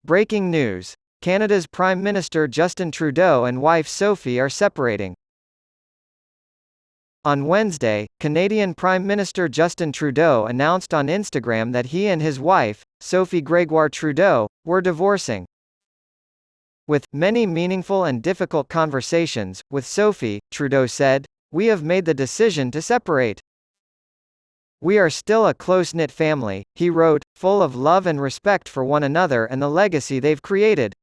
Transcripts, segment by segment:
Breaking news. Canada's Prime Minister Justin Trudeau and wife Sophie are separating. On Wednesday, Canadian Prime Minister Justin Trudeau announced on Instagram that he and his wife, Sophie Gregoire Trudeau, were divorcing. With many meaningful and difficult conversations with Sophie, Trudeau said, "We have made the decision to separate. We are still a close-knit family," he wrote, full of love and respect for one another and the legacy they've created.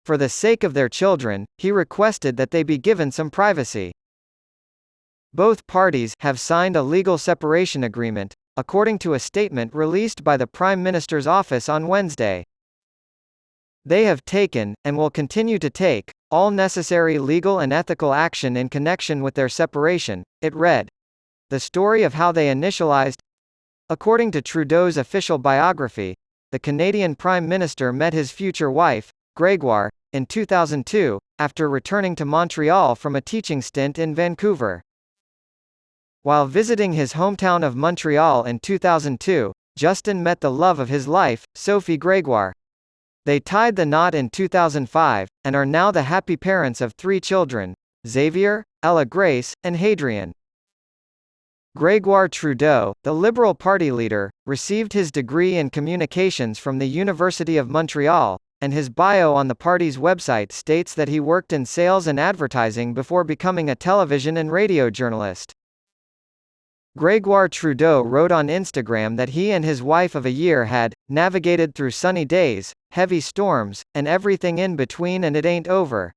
For the sake of their children, he requested that they be given some privacy. Both parties have signed a legal separation agreement, according to a statement released by the Prime Minister's office on Wednesday. They have taken, and will continue to take, all necessary legal and ethical action in connection with their separation, it read. The story of how they initialized. According to Trudeau's official biography, the Canadian Prime Minister met his future wife, Gregoire, in 2002, after returning to Montreal from a teaching stint in Vancouver. While visiting his hometown of Montreal in 2002, Justin met the love of his life, Sophie Gregoire. They tied the knot in 2005, and are now the happy parents of 3 children, Xavier, Ella Grace, and Hadrian. Gregoire Trudeau, the Liberal Party leader, received his degree in communications from the University of Montreal, and his bio on the party's website states that he worked in sales and advertising before becoming a television and radio journalist. Gregoire Trudeau wrote on Instagram that he and his wife of a year had navigated through sunny days, heavy storms, and everything in between, and it ain't over.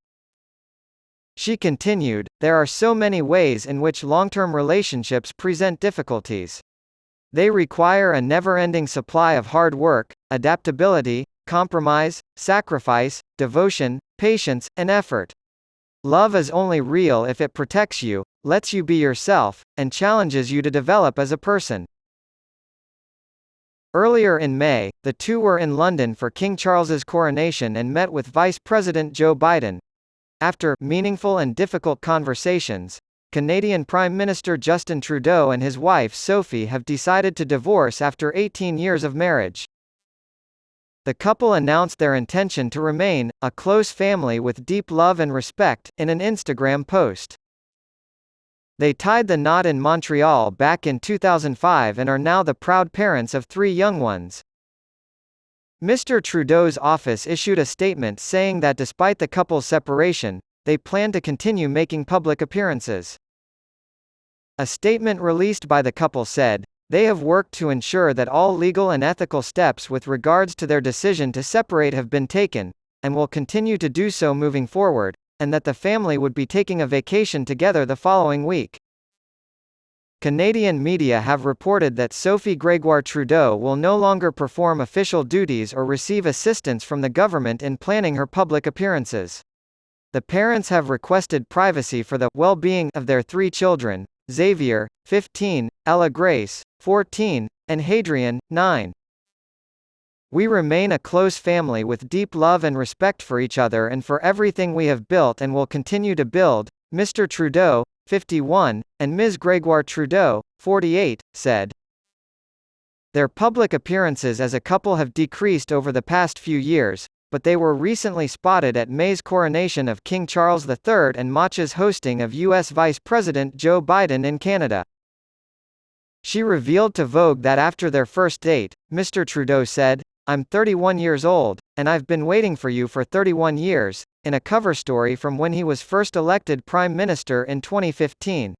She continued, "There are so many ways in which long-term relationships present difficulties. They require a never-ending supply of hard work, adaptability, compromise, sacrifice, devotion, patience, and effort. Love is only real if it protects you, lets you be yourself, and challenges you to develop as a person." Earlier in May, the two were in London for King Charles's coronation and met with Vice President Joe Biden. After meaningful and difficult conversations, Canadian Prime Minister Justin Trudeau and his wife Sophie have decided to divorce after 18 years of marriage. The couple announced their intention to remain a close family with deep love and respect in an Instagram post. They tied the knot in Montreal back in 2005 and are now the proud parents of 3 young ones. Mr. Trudeau's office issued a statement saying that despite the couple's separation, they plan to continue making public appearances. A statement released by the couple said, "They have worked to ensure that all legal and ethical steps with regards to their decision to separate have been taken, and will continue to do so moving forward, and that the family would be taking a vacation together the following week." Canadian media have reported that Sophie Gregoire Trudeau will no longer perform official duties or receive assistance from the government in planning her public appearances. The parents have requested privacy for the well-being of their 3 children, Xavier, 15, Ella Grace, 14, and Hadrian, 9. "We remain a close family with deep love and respect for each other and for everything we have built and will continue to build," Mr. Trudeau, 51, and Ms. Gregoire Trudeau, 48, said. Their public appearances as a couple have decreased over the past few years, but they were recently spotted at May's coronation of King Charles III and March's hosting of U.S. Vice President Joe Biden in Canada. She revealed to Vogue that after their first date, Mr. Trudeau said, "I'm 31 years old, and I've been waiting for you for 31 years, in a cover story from when he was first elected Prime Minister in 2015.